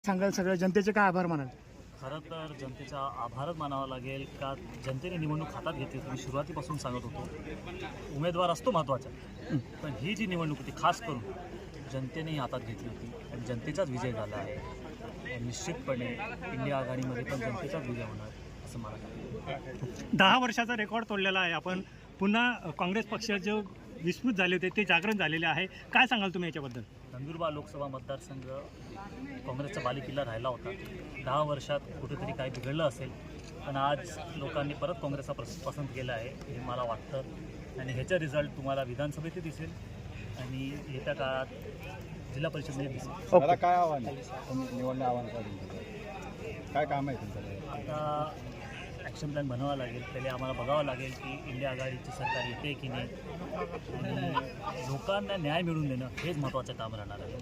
सांगाल, सगळ्या जनतेचे काय आभार मानाल? खरं तर जनतेचा आभारच मानावा लागेल का जनतेने निवडणूक हातात घेतली होती. मी सुरुवातीपासून सांगत होतो उमेदवार असतो महत्त्वाचा, पण ही जी निवडणूक होती खास करून जनतेने हातात घेतली होती आणि जनतेचाच विजय झाला आहे. निश्चितपणे इंडिया आघाडीमध्ये पण जनतेचाच विजय होणार असं मला वाटतं. 10 वर्षाचा रेकॉर्ड तोडलेला आहे आपण. पुन्हा काँग्रेस पक्षाचे विस्मृत झाले होते ते जागरण झालेले आहे. काय सांगाल तुम्ही याच्याबद्दल? नंदुरबार लोकसभा मतदारसंघ काँग्रेसचा बालेकिल्ला राहिला होता. 10 वर्षात कुठेतरी काही बिघडलं असेल, पण आज लोकांनी परत काँग्रेसचा पसंत केला आहे हे मला वाटतं आणि ह्याचा रिझल्ट तुम्हाला विधानसभेतही दिसेल आणि येत्या काळात जिल्हा परिषदेमध्ये दिसेल. मला काय आव्हान आहे निवडणं आव्हान काय काम आहे तुमचं? आता ॲक्शन प्लॅन बनवावा लागेल. पहिले आम्हाला बघावं लागेल की इंडिया आघाडीची सरकार येते की नाही आणि लोकांना न्याय मिळवून देणं हेच महत्त्वाचं काम राहणार आहे.